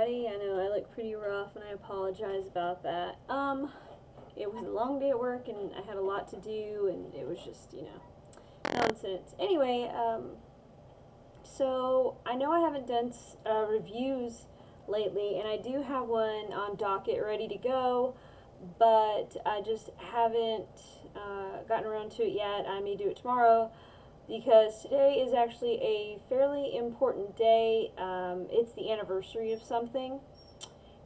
everybody. I know I look pretty rough and I apologize about that. It was a long day at work and I had a lot to do and it was just, nonsense. Anyway, so I know I haven't done reviews lately, and I do have one on docket ready to go, but I just haven't gotten around to it yet. I may do it tomorrow, because today is actually a fairly important day. It's the anniversary of something.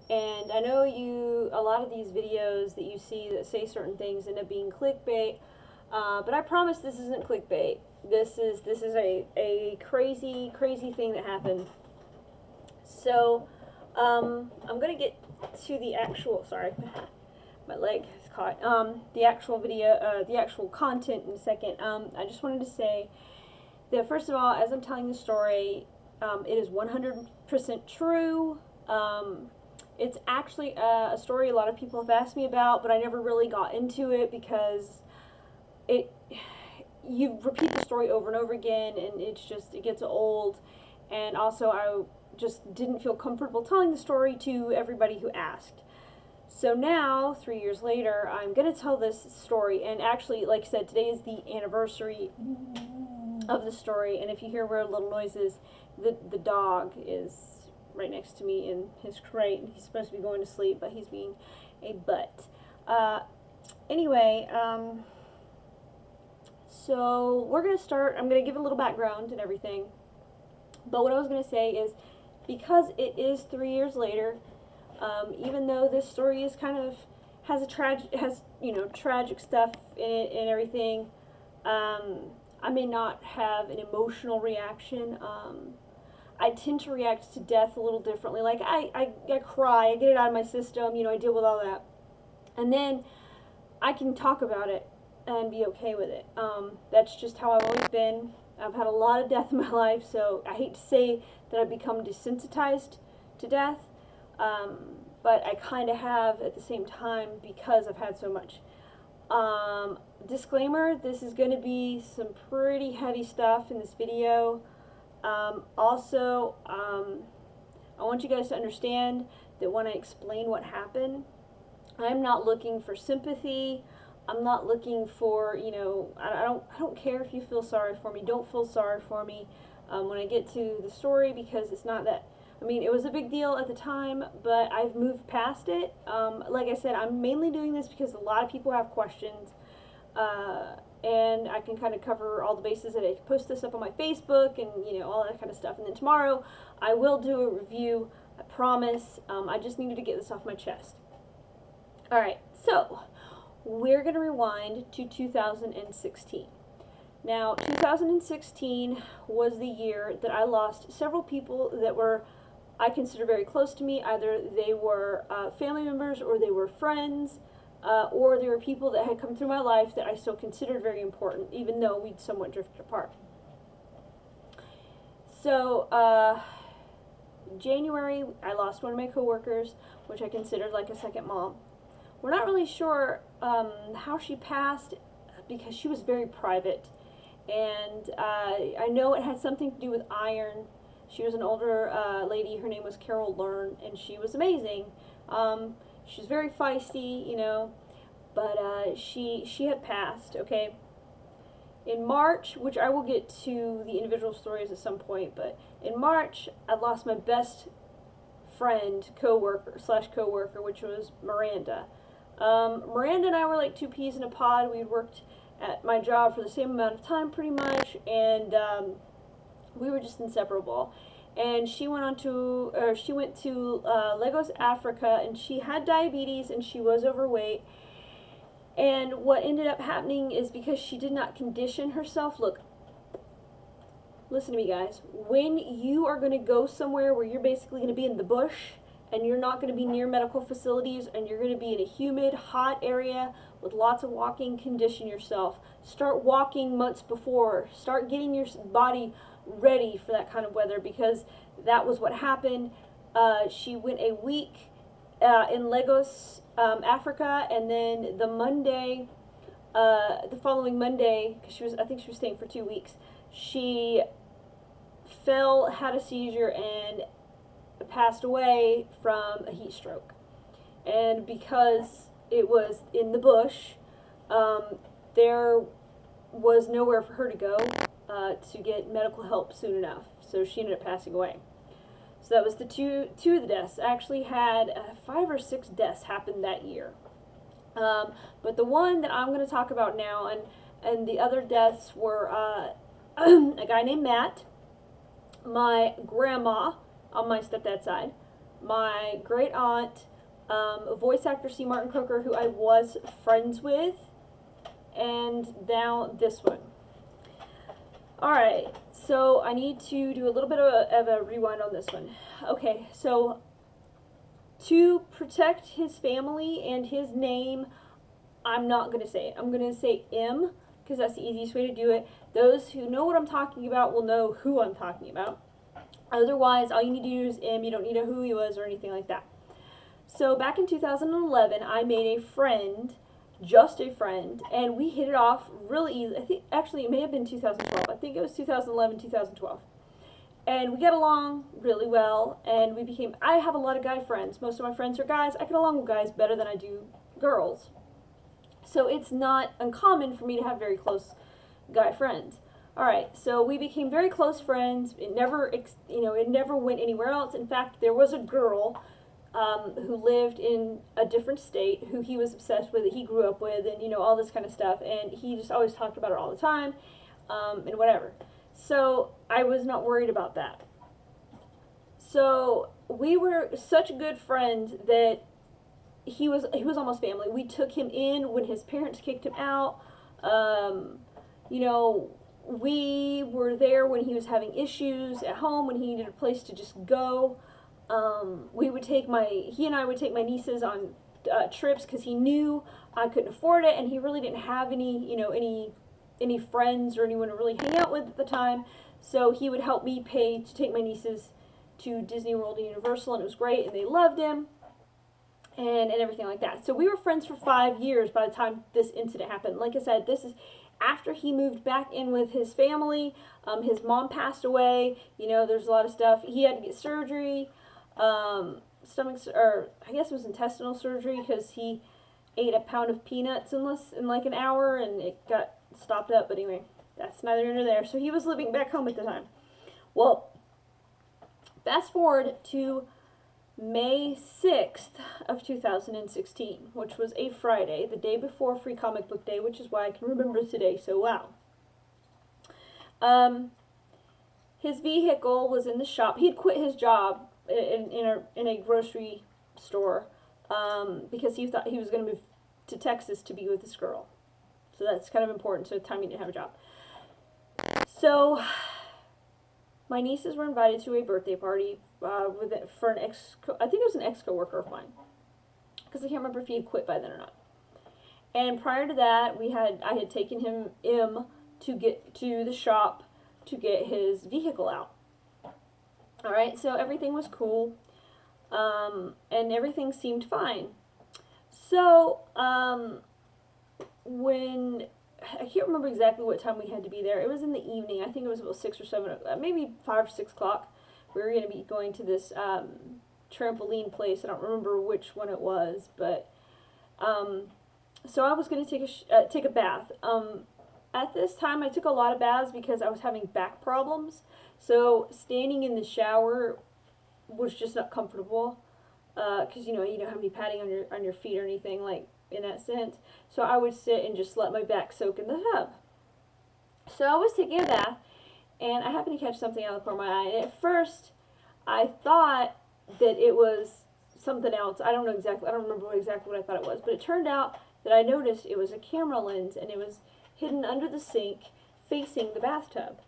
And I know a lot of these videos that you see that say certain things end up being clickbait, but I promise this isn't clickbait. This is a crazy, crazy thing that happened. So, I'm gonna get to the actual, sorry, my leg is caught, the actual video, the actual content in a second. I just wanted to say that, first of all, as I'm telling the story, it is 100% true. It's actually a story a lot of people have asked me about, but I never really got into it because you repeat the story over and over again, and it gets old, and also I just didn't feel comfortable telling the story to everybody who asked. So now, 3 years later, I'm going to tell this story, and actually, like I said, today is the anniversary of the story, and if you hear weird little noises, the dog is right next to me in his crate, and he's supposed to be going to sleep, but he's being a butt. Anyway, so we're going to start. I'm going to give a little background and everything, but what I was going to say is, because it is 3 years later, even though this story is kind of has tragic stuff in it and everything, I may not have an emotional reaction. I tend to react to death a little differently. Like I cry, I get it out of my system, I deal with all that, and then I can talk about it and be okay with it. That's just how I've always been. I've had a lot of death in my life, so I hate to say that I've become desensitized to death, but I kind of have at the same time, because I've had so much. Disclaimer, this is going to be some pretty heavy stuff in this video. Also, I want you guys to understand that when I explain what happened, I'm not looking for sympathy. I'm not looking for, I don't care if you feel sorry for me. Don't feel sorry for me when I get to the story, because it's not that, it was a big deal at the time, but I've moved past it. Like I said, I'm mainly doing this because a lot of people have questions, and I can kind of cover all the bases that I can post this up on my Facebook and, all that kind of stuff. And then tomorrow I will do a review, I promise. I just needed to get this off my chest. Alright, so we're going to rewind to 2016. Now, 2016 was the year that I lost several people that I consider very close to me. Either they were family members, or they were friends, or they were people that had come through my life that I still considered very important, even though we'd somewhat drifted apart. So, January, I lost one of my coworkers, which I considered like a second mom. We're not really sure how she passed, because she was very private, and I know it had something to do with iron. She was an older lady. Her name was Carol Learn, and she was amazing. She was very feisty, but she had passed, okay? In March, which I will get to the individual stories at some point, but in March, I lost my best friend, coworker, which was Miranda. Miranda and I were like two peas in a pod. We had worked at my job for the same amount of time, pretty much, and we were just inseparable. And she went to Lagos, Africa, and she had diabetes and she was overweight. And what ended up happening is, because she did not condition herself, look, listen to me, guys. When you are going to go somewhere where you're basically going to be in the bush, and you're not going to be near medical facilities, and you're going to be in a humid, hot area with lots of walking, condition yourself. Start walking months before. Start getting your body ready for that kind of weather, because that was what happened. She went a week in Lagos, Africa, and then the following Monday, because I think she was staying for 2 weeks, she fell, had a seizure, and passed away from a heat stroke. And because it was in the bush, there was nowhere for her to go to get medical help soon enough. So she ended up passing away. So that was the two of the deaths. I actually had 5 or 6 deaths happen that year. But the one that I'm going to talk about now, and the other deaths were a guy named Matt, my grandma on my stepdad's side, my great aunt, voice actor C. Martin Coker, who I was friends with, and now this one. Alright, so I need to do a little bit of a rewind on this one. Okay, so to protect his family and his name, I'm not going to say it. I'm going to say M, because that's the easiest way to do it. Those who know what I'm talking about will know who I'm talking about. Otherwise, all you need to do is M. You don't need to know who he was or anything like that. So back in 2011, I made a friend, just a friend, and we hit it off really easy. I think, actually, it may have been 2012. I think it was 2011, 2012. And we got along really well, and we became, I have a lot of guy friends. Most of my friends are guys. I get along with guys better than I do girls. So it's not uncommon for me to have very close guy friends. Alright, so we became very close friends. It never, it never went anywhere else. In fact, there was a girl who lived in a different state, who he was obsessed with, that he grew up with, and, all this kind of stuff. And he just always talked about her all the time, and whatever. So I was not worried about that. So we were such good friends that he was almost family. We took him in when his parents kicked him out. We were there when he was having issues at home, when he needed a place to just go. He and I would take my nieces on trips because he knew I couldn't afford it, and he really didn't have any friends or anyone to really hang out with at the time. So he would help me pay to take my nieces to Disney World and Universal, and it was great, and they loved him, and everything like that. So we were friends for 5 years by the time this incident happened. Like I said, this is after he moved back in with his family. His mom passed away. There's a lot of stuff. He had to get surgery, I guess it was intestinal surgery, because he ate a pound of peanuts in like an hour, and it got stopped up. But anyway, that's neither here nor there. So he was living back home at the time. Well, fast forward to May 6th of 2016, which was a Friday, the day before Free Comic Book Day, which is why I can remember today so well. His vehicle was in the shop. He had quit his job in a grocery store because he thought he was going to move to Texas to be with this girl. So that's kind of important. So at the time he didn't have a job. So my nieces were invited to a birthday party for an I think it was an ex-coworker of mine, because I can't remember if he had quit by then or not. And prior to that, I had taken him to get to the shop to get his vehicle out. All right, so everything was cool, and everything seemed fine. So when I can't remember exactly what time we had to be there. It was in the evening. I think it was about 6 or 7, maybe 5 or 6 o'clock. We were going to be going to this trampoline place. I don't remember which one it was, but so I was going to take a bath. At this time, I took a lot of baths because I was having back problems. So standing in the shower was just not comfortable because you don't have any padding on your feet or anything like in that sense. So I would sit and just let my back soak in the tub. So I was taking a bath, and I happened to catch something out of the corner of my eye. And at first, I thought that it was something else. I don't remember exactly what I thought it was. But it turned out that I noticed it was a camera lens, and it was hidden under the sink, facing the bathtub.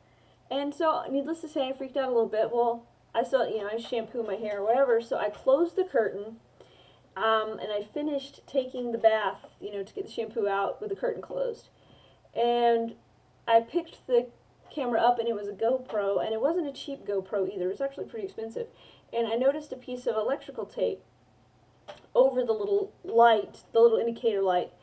And so, needless to say, I freaked out a little bit. Well, I saw, I shampoo my hair or whatever, so I closed the curtain. And I finished taking the bath, to get the shampoo out with the curtain closed. And I picked the camera up, and it was a GoPro, and it wasn't a cheap GoPro either. It was actually pretty expensive. And I noticed a piece of electrical tape over the little light, the little indicator light.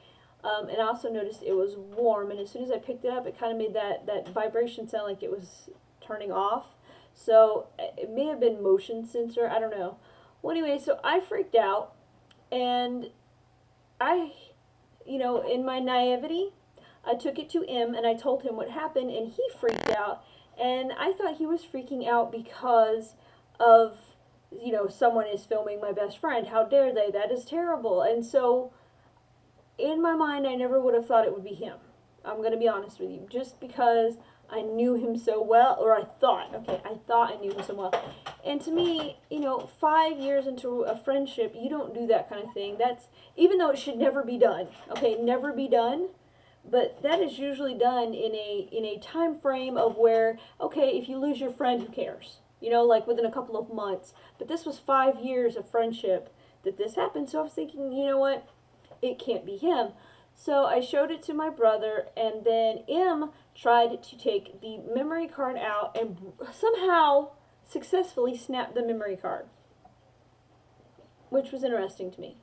And I also noticed it was warm, and as soon as I picked it up, it kind of made that vibration sound like it was turning off. So it may have been motion sensor, I don't know. Well, anyway, so I freaked out, and I, in my naivety, I took it to M and I told him what happened, and he freaked out. And I thought he was freaking out because of, someone is filming my best friend. How dare they? That is terrible. And so, in my mind, I never would have thought it would be him. I'm going to be honest with you. Just because I knew him so well, or I thought I knew him so well. And to me, 5 years into a friendship, you don't do that kind of thing. That's, even though it should never be done, okay, never be done, but that is usually done in a time frame of where, okay, if you lose your friend, who cares? Like within a couple of months. But this was 5 years of friendship that this happened, so I was thinking, you know what, it can't be him. So I showed it to my brother, and then M tried to take the memory card out and somehow successfully snapped the memory card, which was interesting to me,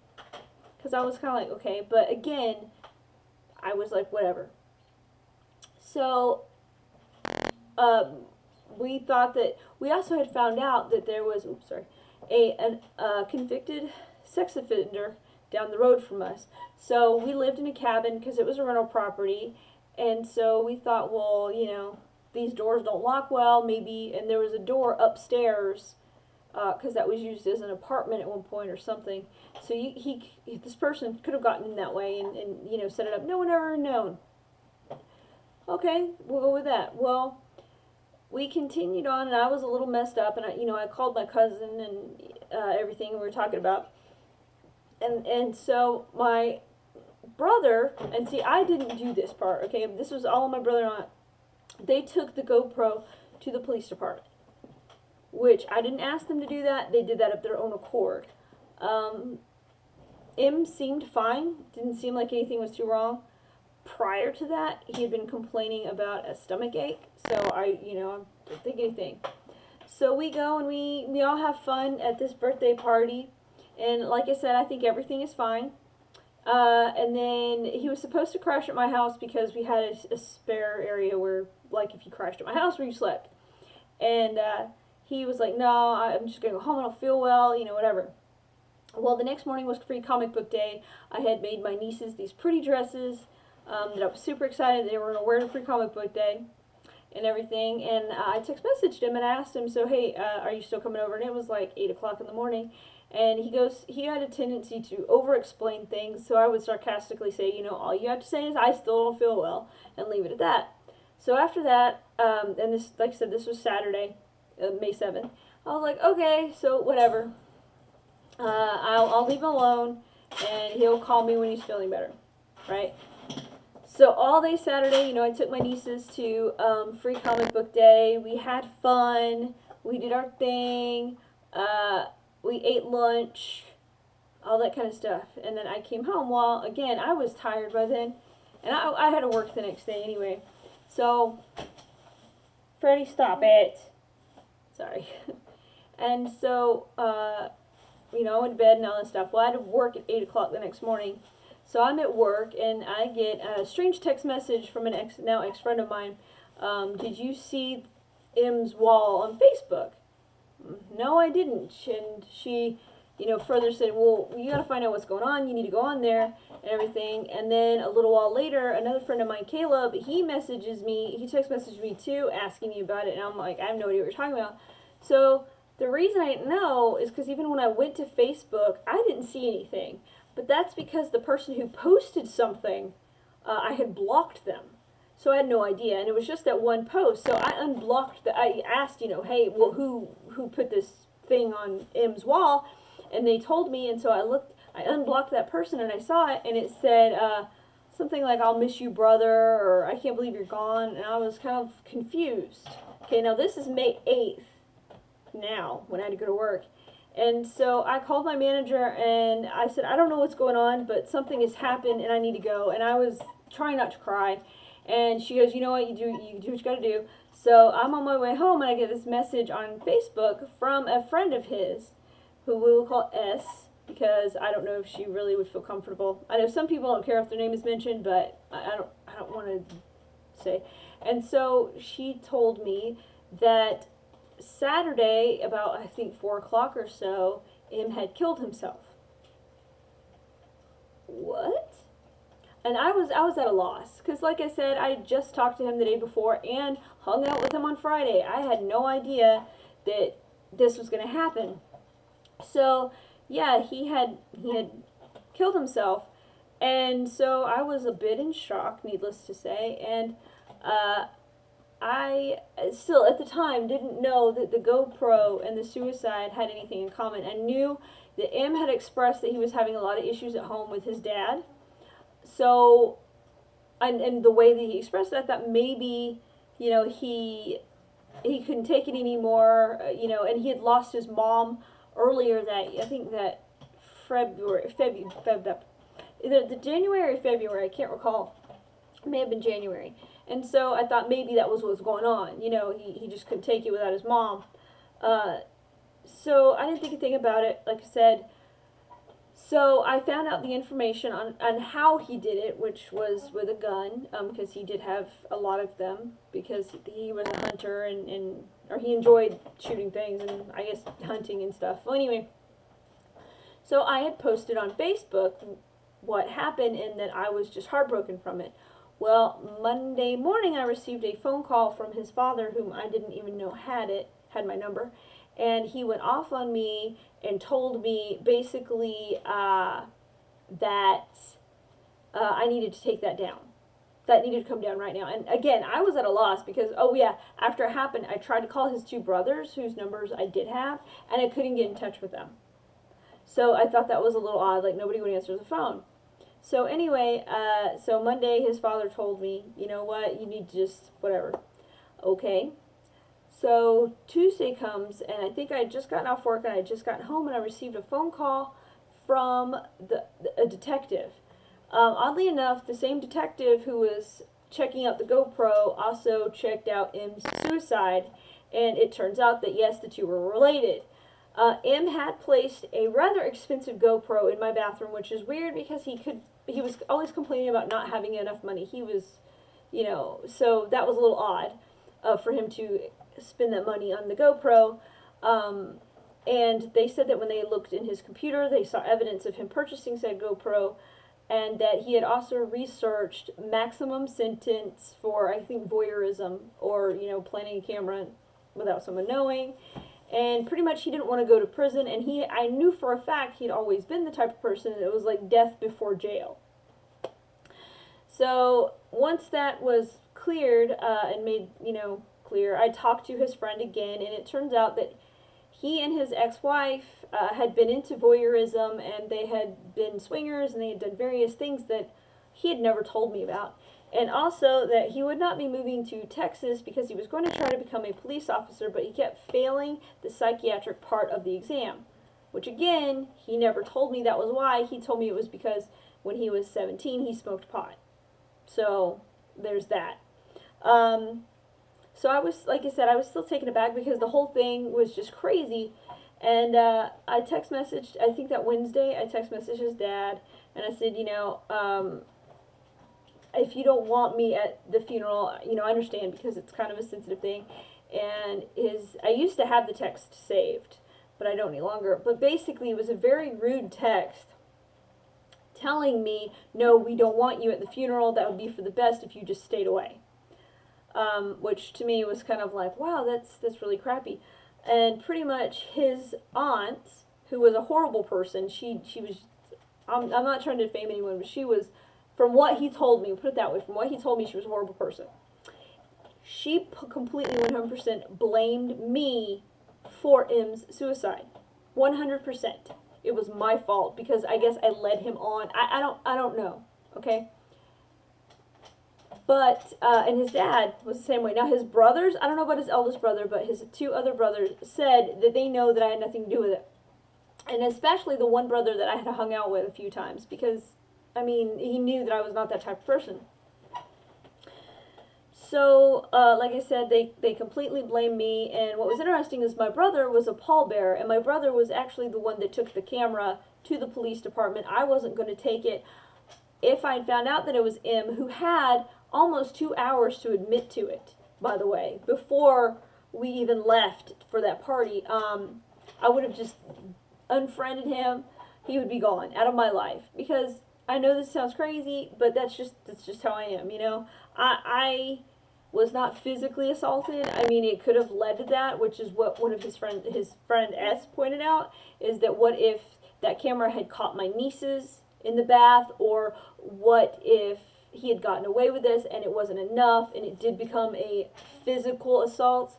because I was kind of like, okay, but again, I was like, whatever. So we thought that, we also had found out that there was, a convicted sex offender down the road from us. So we lived in a cabin because it was a rental property, and so we thought, well, these doors don't lock well, maybe, and there was a door upstairs because that was used as an apartment at one point or something. So this person could have gotten in that way and set it up. No one ever known. Okay, we'll go with that. Well, we continued on, and I was a little messed up, and I called my cousin and everything we were talking about. And so my brother, and see, I didn't do this part, okay? This was all my brother and I. They took the GoPro to the police department, which I didn't ask them to do that. They did that of their own accord. M seemed fine. Didn't seem like anything was too wrong. Prior to that, he had been complaining about a stomach ache. So I didn't think anything. So we go and we all have fun at this birthday party. And like I said, I think everything is fine. And then he was supposed to crash at my house because we had a spare area where, like, if you crashed at my house where you slept. And he was like, no, I'm just going to go home. I don't feel well, whatever. Well, the next morning was free comic book day. I had made my nieces these pretty dresses that I was super excited they were going to wear to free comic book day and everything. And I text messaged him and asked him, so, hey, are you still coming over? And it was like 8 o'clock in the morning. And he had a tendency to over-explain things, so I would sarcastically say, all you have to say is, I still don't feel well, and leave it at that. So after that, and this, like I said, this was Saturday, May 7th, I was like, okay, so whatever. I'll leave him alone, and he'll call me when he's feeling better, right? So all day Saturday, I took my nieces to free comic book day. We had fun. We did our thing. We ate lunch, all that kind of stuff. And then I came home. Well, again, I was tired by then. And I had to work the next day anyway. So, Freddie, stop it. Sorry. And so, I went to bed and all that stuff. Well, I had to work at 8 o'clock the next morning. So I'm at work, and I get a strange text message from an ex-friend of mine. Did you see M's wall on Facebook? No, I didn't. And she, further said, well, you got to find out what's going on. You need to go on there and everything. And then a little while later, another friend of mine, Caleb, he text messaged me too, asking me about it. And I'm like, I have no idea what you're talking about. So the reason I didn't know is because even when I went to Facebook, I didn't see anything. But that's because the person who posted something, I had blocked them. So I had no idea, and it was just that one post. So I unblocked I asked, hey, well, who put this thing on M's wall? And they told me, and so I unblocked that person, and I saw it, and it said something like, I'll miss you, brother, or I can't believe you're gone, and I was kind of confused. Okay, now this is May 8th now, when I had to go to work. And so I called my manager, and I said, I don't know what's going on, but something has happened, and I need to go. And I was trying not to cry. And she goes, you know what, you do what you got to do. So I'm on my way home, and I get this message on Facebook from a friend of his, who we will call S, because I don't know if she really would feel comfortable. I know some people don't care if their name is mentioned, but I don't want to say. And so she told me that Saturday, about I think 4 o'clock or so, M had killed himself. What? And I was at a loss, because like I said, I just talked to him the day before and hung out with him on Friday. I had no idea that this was going to happen. So yeah, he had killed himself, and so I was a bit in shock, needless to say, and I still at the time didn't know that the GoPro and the suicide had anything in common. I knew that M had expressed that he was having a lot of issues at home with his dad. So, and the way that he expressed that, that maybe, you know, he couldn't take it anymore, you know, and he had lost his mom earlier that, I think that either the January or February, I can't recall. It may have been January. And so I thought maybe that was what was going on. You know, he just couldn't take it without his mom. So I didn't think a thing about it, like I said. So I found out the information on how he did it, which was with a gun, because he did have a lot of them, because he was a hunter or he enjoyed shooting things and I guess hunting and stuff. Well, anyway, so I had posted on Facebook what happened and that I was just heartbroken from it. Well, Monday morning I received a phone call from his father, whom I didn't even know had my number, and he went off on me and told me basically that I needed to take that down. That needed to come down right now. And again, I was at a loss because, oh yeah, after it happened, I tried to call his two brothers, whose numbers I did have, and I couldn't get in touch with them. So I thought that was a little odd, like nobody would answer the phone. So anyway, so Monday his father told me, you know what, you need to just, whatever. Okay. So Tuesday comes, and I think I had just gotten off work, and I had just gotten home, and I received a phone call from a detective. Oddly enough, the same detective who was checking out the GoPro also checked out M's suicide, and it turns out that yes, the two were related. M had placed a rather expensive GoPro in my bathroom, which is weird because he was always complaining about not having enough money. He was, you know, so that was a little odd for him to spend that money on the GoPro. And they said that when they looked in his computer, they saw evidence of him purchasing said GoPro, and that he had also researched maximum sentence for, I think, voyeurism, or, you know, planting a camera without someone knowing. And pretty much he didn't want to go to prison, and I knew for a fact he'd always been the type of person that was like death before jail. So once that was cleared and made, you know, clear, I talked to his friend again, and it turns out that he and his ex-wife had been into voyeurism, and they had been swingers, and they had done various things that he had never told me about. And also that he would not be moving to Texas because he was going to try to become a police officer, but he kept failing the psychiatric part of the exam. Which again, he never told me that was why. He told me it was because when he was 17, he smoked pot. So, there's that. So I was, like I said, I was still taken aback because the whole thing was just crazy. And I text messaged, I think that Wednesday, I text messaged his dad, and I said, you know, if you don't want me at the funeral, you know, I understand because it's kind of a sensitive thing. And I used to have the text saved, but I don't any longer. But basically, it was a very rude text telling me, no, we don't want you at the funeral. That would be for the best if you just stayed away. Which to me was kind of like, wow, that's really crappy. And pretty much his aunt, who was a horrible person, she was, I'm not trying to defame anyone, but she was, from what he told me, put it that way, from what he told me, she was a horrible person. She completely 100% blamed me for M's suicide. 100%. It was my fault because I guess I led him on. I don't know. Okay? But, and his dad was the same way. Now his brothers, I don't know about his eldest brother, but his two other brothers said that they know that I had nothing to do with it. And especially the one brother that I had hung out with a few times because, I mean, he knew that I was not that type of person. So, like I said, they completely blamed me, and what was interesting is my brother was a pallbearer, and my brother was actually the one that took the camera to the police department. I wasn't going to take it if I'd found out that it was M, who had almost 2 hours to admit to it, by the way, before we even left for that party, I would have just unfriended him. He would be gone out of my life, because I know this sounds crazy, but that's just how I am, you know. I was not physically assaulted. I mean, it could have led to that, which is what one of his friend S pointed out, is that what if that camera had caught my nieces in the bath, or what if he had gotten away with this and it wasn't enough and it did become a physical assault.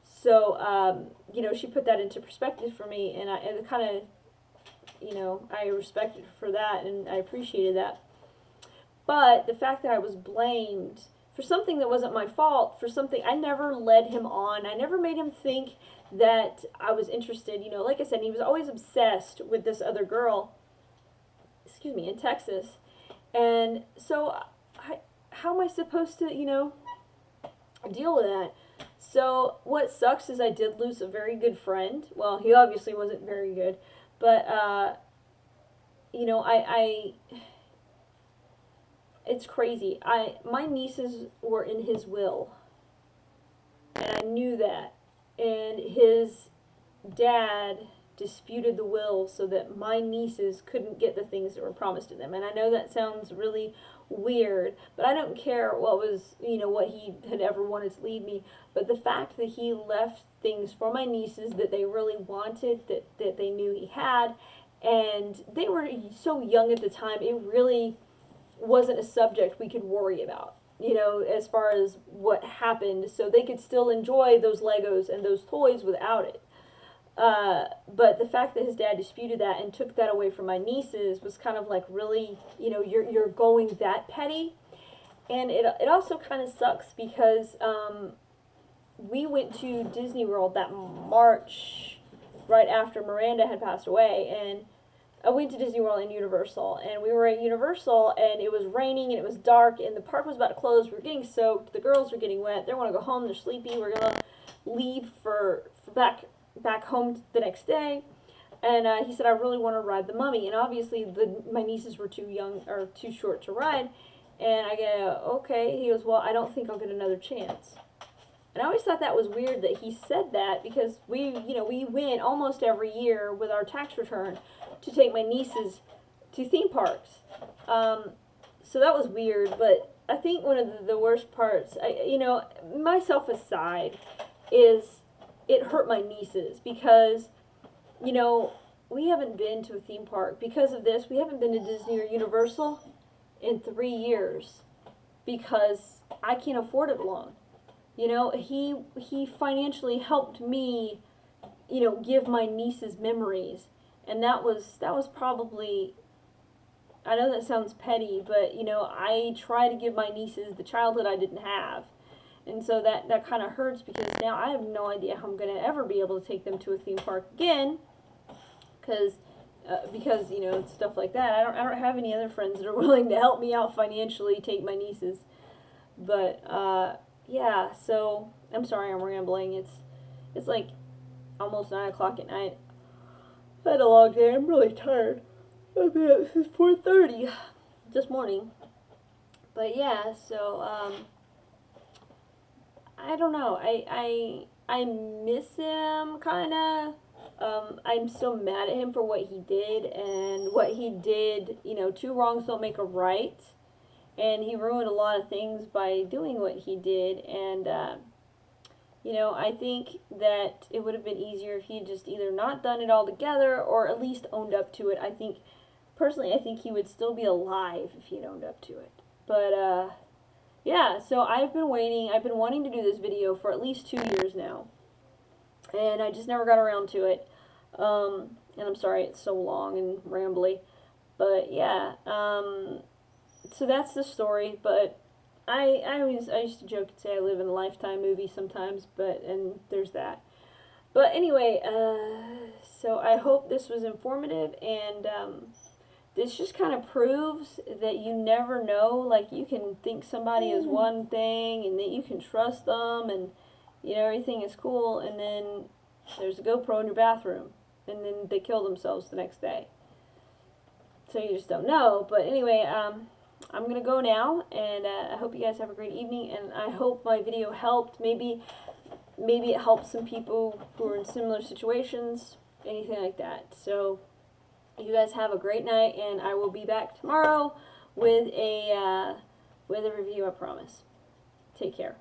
So, you know, she put that into perspective for me, and I kind of, you know, I respected her for that, and I appreciated that. But the fact that I was blamed for something that wasn't my fault, for something, I never led him on. I never made him think that I was interested. You know, like I said, he was always obsessed with this other girl, excuse me, in Texas. And so, how am I supposed to, you know, deal with that? So, what sucks is I did lose a very good friend. Well, he obviously wasn't very good. But, you know, it's crazy. My nieces were in his will, and I knew that. And his dad disputed the will so that my nieces couldn't get the things that were promised to them. And I know that sounds really weird, but I don't care what was, you know, what he had ever wanted to leave me. But the fact that he left things for my nieces that they really wanted, that they knew he had, and they were so young at the time, it really wasn't a subject we could worry about, you know, as far as what happened, so they could still enjoy those Legos and those toys without it. But the fact that his dad disputed that and took that away from my nieces was kind of like, really, you know, you're going that petty. And it also kind of sucks because we went to Disney World that March, right after Miranda had passed away, and I went to Disney World and Universal, and we were at Universal, and it was raining, and it was dark, and the park was about to close. We were getting soaked. The girls were getting wet. They want to go home. They're sleepy. We're going to leave for back home the next day. And he said, I really want to ride the Mummy. And obviously, my nieces were too young, or too short to ride. And I go, okay. He goes, well, I don't think I'll get another chance. And I always thought that was weird that he said that, because we went almost every year with our tax return to take my nieces to theme parks. So that was weird, but I think one of the worst parts, you know, myself aside, is it hurt my nieces, because, you know, we haven't been to a theme park. Because of this, we haven't been to Disney or Universal in 3 years, because I can't afford it alone. You know, he financially helped me, you know, give my nieces memories. And that was probably, I know that sounds petty, but, you know, I try to give my nieces the childhood I didn't have. And so that kind of hurts, because now I have no idea how I'm going to ever be able to take them to a theme park again. Because, you know, stuff like that. I don't have any other friends that are willing to help me out financially, take my nieces. But, yeah, so, I'm sorry I'm rambling. It's like almost 9 o'clock at night. I had a long day. I'm really tired. I've been up since 4:30 this morning. But yeah, so I don't know. I miss him, kind of. I'm so mad at him for what he did, and what he did, you know, two wrongs don't make a right. And he ruined a lot of things by doing what he did, and you know, I think that it would have been easier if he had just either not done it all together, or at least owned up to it. Personally, I think he would still be alive if he'd owned up to it. But, yeah, so I've been waiting. I've been wanting to do this video for at least 2 years now. And I just never got around to it. And I'm sorry it's so long and rambly. But, yeah, so that's the story. But I used to joke and say I live in a Lifetime movie sometimes, and there's that. But anyway, so I hope this was informative, and this just kind of proves that you never know. Like, you can think somebody is one thing, and that you can trust them, and, you know, everything is cool, and then there's a GoPro in your bathroom, and then they kill themselves the next day. So you just don't know. But anyway, I'm going to go now, and I hope you guys have a great evening, and I hope my video helped. Maybe maybe it helps some people who are in similar situations, anything like that. So you guys have a great night, and I will be back tomorrow with a review, I promise. Take care.